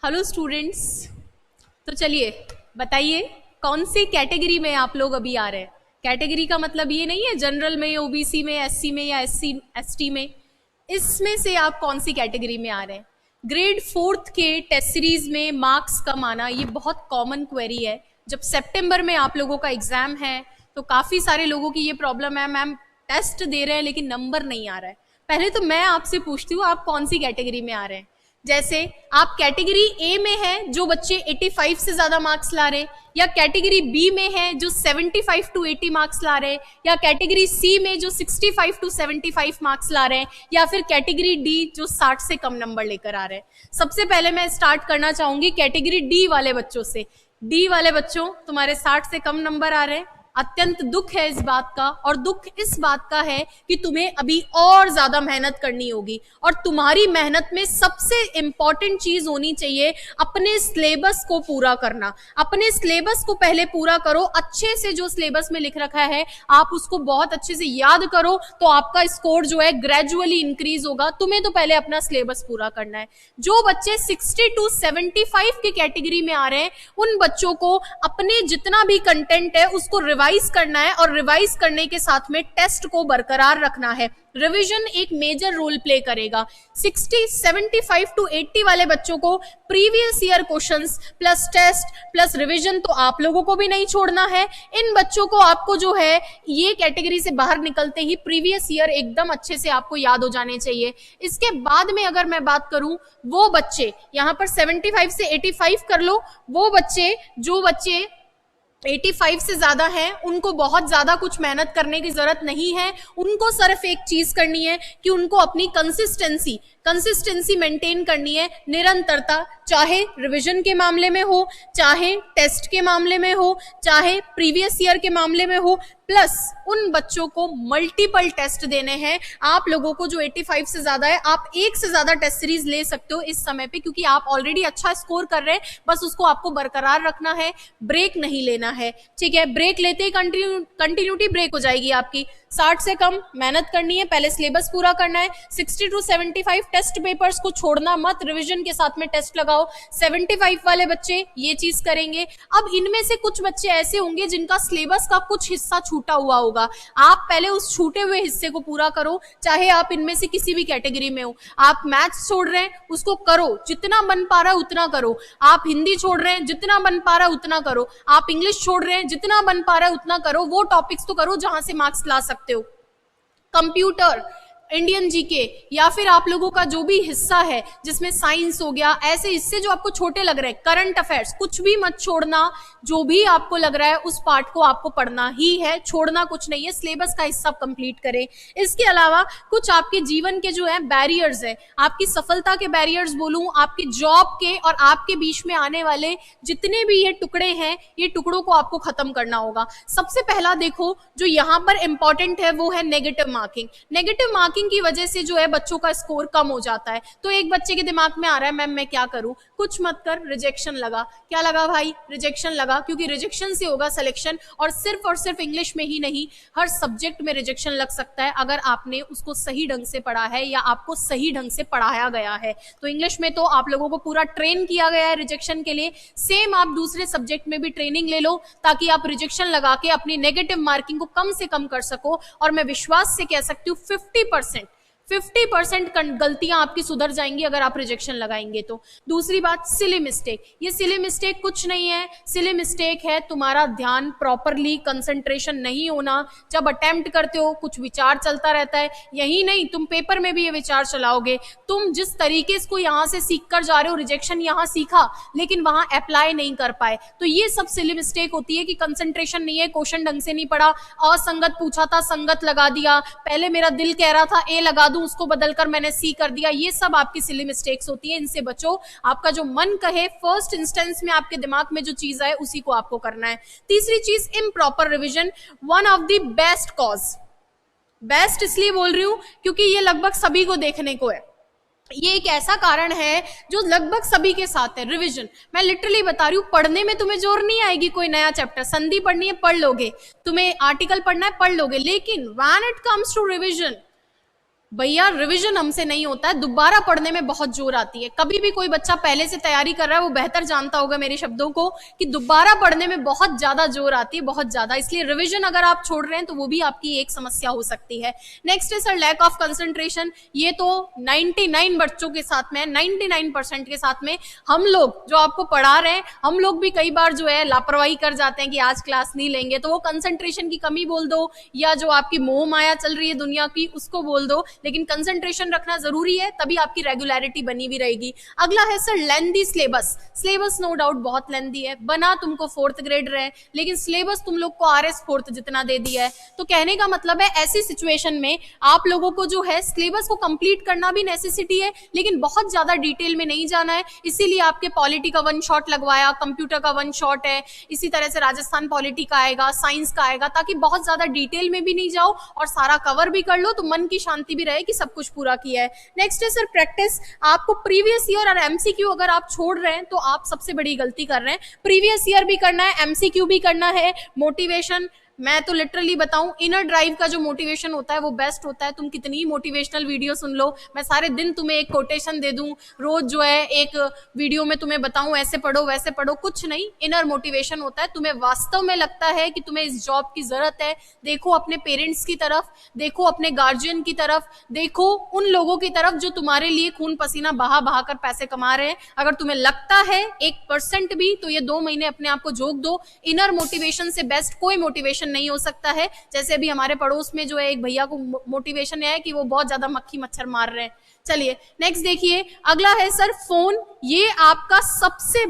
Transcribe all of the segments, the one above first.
Hello students. तो चलिए बताइए कौन सी कैटेगरी में आप लोग अभी आ रहे हैं। कैटेगरी का मतलब ये नहीं है जनरल में, ओबीसी में, एससी में या एससी एसटी में। इसमें से आप कौन सी कैटेगरी में आ रहे हैं। ग्रेड फोर्थ के टेस्ट सीरीज में मार्क्स कम आना ये बहुत कॉमन क्वेरी है। जब सितंबर में आप लोगों का एग्जाम है तो काफ़ी सारे लोगों की ये प्रॉब्लम है, मैम टेस्ट दे रहे हैं लेकिन नंबर नहीं आ रहा है। पहले तो मैं आपसे पूछती हूँ आप कौन सी कैटेगरी में आ रहे हैं। जैसे आप कैटेगरी ए में है जो बच्चे 85 से ज्यादा मार्क्स ला रहे हैं, या कैटेगरी बी में है जो 75 टू 80 मार्क्स ला रहे हैं, या कैटेगरी सी में जो 65 टू 75 मार्क्स ला रहे हैं, या फिर कैटेगरी डी जो 60 से कम नंबर लेकर आ रहे हैं। सबसे पहले मैं स्टार्ट करना चाहूंगी कैटेगरी डी वाले बच्चों से। डी वाले बच्चों, तुम्हारे 60 से कम नंबर आ रहे हैं। अत्यंत दुख है इस बात का, और दुख इस बात का है कि तुम्हें अभी और ज्यादा मेहनत करनी होगी। और तुम्हारी मेहनत में सबसे इंपॉर्टेंट चीज होनी चाहिए अपने सिलेबस को पूरा करना। अपने सिलेबस को पहले पूरा करो, अच्छे से जो सिलेबस में लिख रखा है आप उसको बहुत अच्छे से याद करो, तो आपका स्कोर जो है ग्रेजुअली इंक्रीज होगा। तुम्हें तो पहले अपना सिलेबस पूरा करना है। जो बच्चे 60 टू 75 की कैटेगरी में आ रहे हैं उन बच्चों को अपने जितना भी कंटेंट है उसको रिवाइज करना है, और रिवाइज करने के साथ में टेस्ट को बरकरार रखना है। रिवीजन एक मेजर रोल प्ले करेगा। 60, 75 टू 80 वाले बच्चों को previous year questions plus test plus revision तो आप लोगों को भी नहीं छोड़ना है। इन बच्चों को आपको जो है ये कैटेगरी से बाहर निकलते ही प्रीवियस ईयर एकदम अच्छे से आपको याद हो जाने चाहिए। इसके बाद में अगर मैं बात करूं, वो बच्चे यहाँ पर 75 से 85 कर लो, वो बच्चे जो बच्चे 85 से ज्यादा है उनको बहुत ज्यादा कुछ मेहनत करने की जरूरत नहीं है। उनको सिर्फ एक चीज करनी है कि उनको अपनी कंसिस्टेंसी मेंटेन करनी है, निरंतरता, चाहे रिवीजन के मामले में हो, चाहे टेस्ट के मामले में हो, चाहे प्रीवियस ईयर के मामले में हो। प्लस उन बच्चों को मल्टीपल टेस्ट देने हैं। आप लोगों को जो 85 से ज्यादा है आप एक से ज्यादा टेस्ट सीरीज ले सकते हो इस समय पे, क्योंकि आप ऑलरेडी अच्छा स्कोर कर रहे हैं। बस उसको आपको बरकरार रखना है, ब्रेक नहीं लेना है। ठीक है, ब्रेक लेते ही कंटिन्यूटी ब्रेक हो जाएगी आपकी। 60 से कम मेहनत करनी है, पहले सिलेबस पूरा करना है। 60 टू 75 टेस्ट पेपर्स को छोड़ना मत, रिवीजन के साथ में टेस्ट लगाओ। 75 वाले बच्चे ये चीज करेंगे। अब इनमें से कुछ बच्चे ऐसे होंगे जिनका सिलेबस का कुछ हिस्सा छूटा हुआ होगा। आप पहले उस छूटे हुए हिस्से को पूरा करो, चाहे आप इनमें से किसी भी कैटेगरी में हो। आप मैथ्स छोड़ रहे हैं उसको करो, जितना बन पा रहा है उतना करो। आप हिंदी छोड़ रहे हैं, जितना बन पा रहा है उतना करो। आप इंग्लिश छोड़ रहे हैं, जितना बन पा रहा है उतना करो। वो टॉपिक्स तो करो जहां से मार्क्स ला सकते हो। कंप्यूटर, इंडियन जीके, या फिर आप लोगों का जो भी हिस्सा है जिसमें साइंस हो गया, ऐसे हिस्से जो आपको छोटे लग रहे हैं, करंट अफेयर्स, कुछ भी मत छोड़ना। जो भी आपको लग रहा है उस पार्ट को आपको पढ़ना ही है, छोड़ना कुछ नहीं है। सिलेबस का हिस्सा कंप्लीट करें। इसके अलावा कुछ आपके जीवन के जो है बैरियर्स है, आपकी सफलता के बैरियर्स बोलूं, आपकी जॉब के और आपके बीच में आने वाले जितने भी ये टुकड़े हैं, ये टुकड़ों को आपको खत्म करना होगा। सबसे पहला देखो जो यहाँ पर इंपॉर्टेंट है वो है नेगेटिव मार्किंग। नेगेटिव मार्किंग की वजह से जो है बच्चों का स्कोर कम हो जाता है। तो एक बच्चे के दिमाग में आ रहा है मैम मैं क्या करूं, कुछ मत कर, रिजेक्शन लगा। क्या लगा भाई? रिजेक्शन लगा, क्योंकि रिजेक्शन से होगा सिलेक्शन। और सिर्फ इंग्लिश में ही नहीं, हर सब्जेक्ट में रिजेक्शन लग सकता है अगर आपने उसको सही ढंग से पढ़ा है या आपको सही ढंग से पढ़ाया गया है। तो इंग्लिश में तो आप लोगों को पूरा ट्रेन किया गया है रिजेक्शन के लिए। सेम आप दूसरे सब्जेक्ट में भी ट्रेनिंग ले लो ताकि आप रिजेक्शन लगा के अपनी नेगेटिव मार्किंग को कम से कम कर सको। और मैं विश्वास से कह सकती हूँ 50% गलतियां आपकी सुधर जाएंगी अगर आप रिजेक्शन लगाएंगे तो। दूसरी बात, सिली मिस्टेक। ये सिली मिस्टेक कुछ नहीं है, सिली मिस्टेक है तुम्हारा ध्यान प्रॉपरली कंसंट्रेशन नहीं होना। जब अटेम्प्ट करते हो कुछ विचार चलता रहता है, यही नहीं तुम पेपर में भी ये विचार चलाओगे। तुम जिस तरीके इसको यहाँ से सीख कर जा रहे हो, रिजेक्शन यहाँ सीखा लेकिन वहां अप्लाई नहीं कर पाए, तो ये सब सिली मिस्टेक होती है कि कंसंट्रेशन नहीं है, क्वेश्चन ढंग से नहीं पढ़ा, असंगत पूछा था संगत लगा दिया, पहले मेरा दिल कह रहा था ए लगा दूं उसको बदलकर मैंने सी कर दिया। ये सब आपकी सिली मिस्टेक्स होती है, इनसे बचो। आपका जो मन कहे फर्स्ट इंस्टेंस में आपके दिमाग में जो चीज आए उसी को आपको करना है। तीसरी चीज, improper revision, one of the best cause. Best इसलिए बोल रही हूं क्योंकि ये लगभग सभी को देखने को है। ये एक ऐसा कारण है जो लगभग सभी के साथ है, रिवीजन। मैं लिटरली बता रही हूँ, पढ़ने में तुम्हें जोर नहीं आएगी। कोई नया चैप्टर संधि पढ़नी है पढ़ लोगे, तुम्हें आर्टिकल पढ़ना है पढ़ लोगे, लेकिन when it comes to revision भैया रिवीजन हमसे नहीं होता है, दोबारा पढ़ने में बहुत जोर आती है। कभी भी कोई बच्चा पहले से तैयारी कर रहा है वो बेहतर जानता होगा मेरे शब्दों को कि दोबारा पढ़ने में बहुत ज्यादा जोर आती है, बहुत ज्यादा। इसलिए रिवीजन अगर आप छोड़ रहे हैं तो वो भी आपकी एक समस्या हो सकती है। नेक्स्ट है सर लैक ऑफ कंसंट्रेशन। ये तो 99 बच्चों के साथ में, 99% के साथ में हम लोग जो आपको पढ़ा रहे हैं, हम लोग भी कई बार जो है लापरवाही कर जाते हैं कि आज क्लास नहीं लेंगे, तो वो कंसंट्रेशन की कमी बोल दो या जो आपकी मोह माया चल रही है दुनिया की उसको बोल दो, लेकिन कंसंट्रेशन रखना जरूरी है, तभी आपकी रेगुलरिटी बनी भी रहेगी। अगला है सर लेंदी सिलेबस। सिलेबस नो डाउट बहुत लेंदी है, बना तुमको 4th ग्रेड रहे, लेकिन सिलेबस तुम लोग को RS 4th जितना दे दिया है। तो कहने का मतलब है ऐसी सिचुएशन में आप लोगों को जो है सिलेबस को कंप्लीट करना भी नेसेसिटी है, लेकिन बहुत ज्यादा डिटेल में नहीं जाना है। इसीलिए आपके पॉलिटी का 1 शॉट लगवाया, कंप्यूटर का 1 शॉट है, इसी तरह से राजस्थान पॉलिटी का आएगा, साइंस का आएगा, ताकि बहुत ज्यादा डिटेल में भी नहीं जाओ और सारा कवर भी कर लो, तो मन की शांति भी रहे कि सब कुछ पूरा किया है। नेक्स्ट है सर प्रैक्टिस। आपको प्रीवियस ईयर और MCQ अगर आप छोड़ रहे हैं तो आप सबसे बड़ी गलती कर रहे हैं। प्रीवियस ईयर भी करना है, MCQ भी करना है। मोटिवेशन, मैं तो लिटरली बताऊं, इनर ड्राइव का जो मोटिवेशन होता है वो बेस्ट होता है। तुम कितनी मोटिवेशनल वीडियो सुन लो, मैं सारे दिन तुम्हें एक कोटेशन दे दूं, रोज जो है एक वीडियो में तुम्हें बताऊं ऐसे पढ़ो वैसे पढ़ो, कुछ नहीं। इनर मोटिवेशन होता है, तुम्हें वास्तव में लगता है कि तुम्हें इस जॉब की जरूरत है, देखो अपने पेरेंट्स की तरफ, देखो अपने गार्जियन की तरफ, देखो उन लोगों की तरफ जो तुम्हारे लिए खून पसीना बहा बहा कर पैसे कमा रहे हैं। अगर तुम्हें लगता है 1% भी, तो ये 2 महीने अपने आप को झोंक दो। इनर मोटिवेशन से बेस्ट कोई मोटिवेशन नहीं हो सकता है। जैसे अभी हमारे पड़ोस में जो है एक भैया को मोटिवेशन है कि वो बहुत ज्यादा मक्खी मच्छर मार रहे हैं। चलिए नेक्स्ट देखिए, अगला है सर फोन। ये आपका सबसे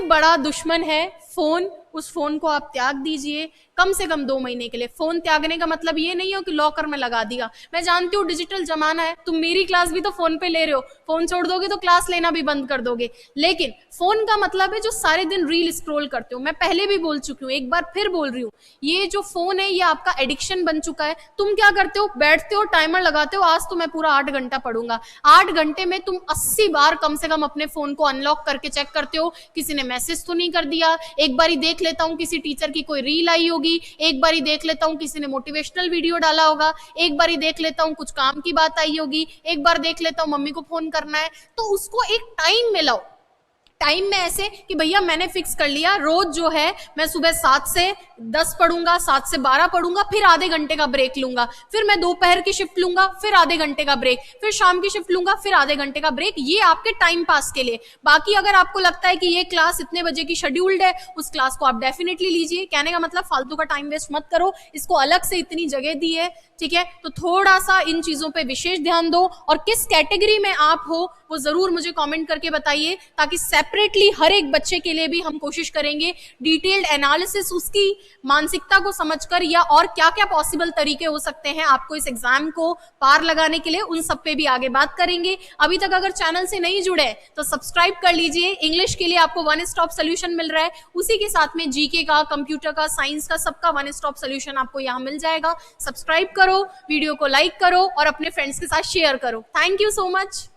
बड़ा दुश्मन है फोन। उस फोन को आप त्याग दीजिए कम से कम 2 महीने के लिए। फोन त्यागने का मतलब ये नहीं हो कि लॉकर में लगा दिया। मैं जानती हूँ डिजिटल जमाना है, तुम मेरी क्लास भी तो फोन पे ले रहे हो, फोन छोड़ दोगे तो क्लास लेना भी बंद कर दोगे। लेकिन फोन का मतलब है जो सारे दिन रील स्क्रॉल करते हो। मैं पहले भी बोल चुकी हूँ, एक बार फिर बोल रही हूँ, ये जो फोन है ये आपका एडिक्शन बन चुका है। तुम क्या करते हो, बैठते हो, टाइमर लगाते हो, आज तो मैं पूरा 8 घंटा पढ़ूंगा। 8 घंटे में तुम 80 बार कम से कम अपने फोन को अनलॉक करके चेक करते हो किसी ने मैसेज तो नहीं कर दिया, एक बार ही देख लेता हूँ किसी टीचर की कोई रील आई होगी, एक बार ही देख लेता हूँ किसी ने मोटिवेशनल वीडियो डाला होगा, एक बार ही देख लेता हूँ कुछ काम की बात आई होगी, एक बार देख लेता हूँ मम्मी को फोन करना है। तो उसको एक टाइम में लाओ। टाइम में ऐसे कि भैया मैंने फिक्स कर लिया रोज जो है मैं सुबह 7 से 10 पढ़ूंगा, 7 से 12 पढ़ूंगा, फिर आधे घंटे का ब्रेक लूंगा, फिर मैं दोपहर की शिफ्ट लूंगा, फिर आधे घंटे का ब्रेक, फिर शाम की शिफ्ट लूंगा, फिर आधे घंटे का ब्रेक। ये आपके टाइम पास के लिए। बाकी अगर आपको लगता है कि ये क्लास इतने बजे की शेड्यूल्ड है, उस क्लास को आप डेफिनेटली लीजिए। कहने का मतलब फालतू का टाइम वेस्ट मत करो, इसको अलग से इतनी जगह दी है, ठीक है। तो थोड़ा सा इन चीजों पे विशेष ध्यान दो, और किस कैटेगरी में आप हो वो जरूर मुझे कमेंट करके बताइए, ताकि सेपरेटली हर एक बच्चे के लिए भी हम कोशिश करेंगे डिटेल्ड एनालिसिस, उसकी मानसिकता को समझकर या और क्या क्या पॉसिबल तरीके हो सकते हैं आपको इस एग्जाम को पार लगाने के लिए, उन सब पे भी आगे बात करेंगे। अभी तक अगर चैनल से नहीं जुड़े तो सब्सक्राइब कर लीजिए। इंग्लिश के लिए आपको 1 स्टॉप सोल्यूशन मिल रहा है, उसी के साथ में जीके का, कंप्यूटर का, साइंस का, सबका 1 स्टॉप सोल्यूशन आपको यहाँ मिल जाएगा। सब्सक्राइब करो, वीडियो को लाइक करो और अपने फ्रेंड्स के साथ शेयर करो। Thank you so much.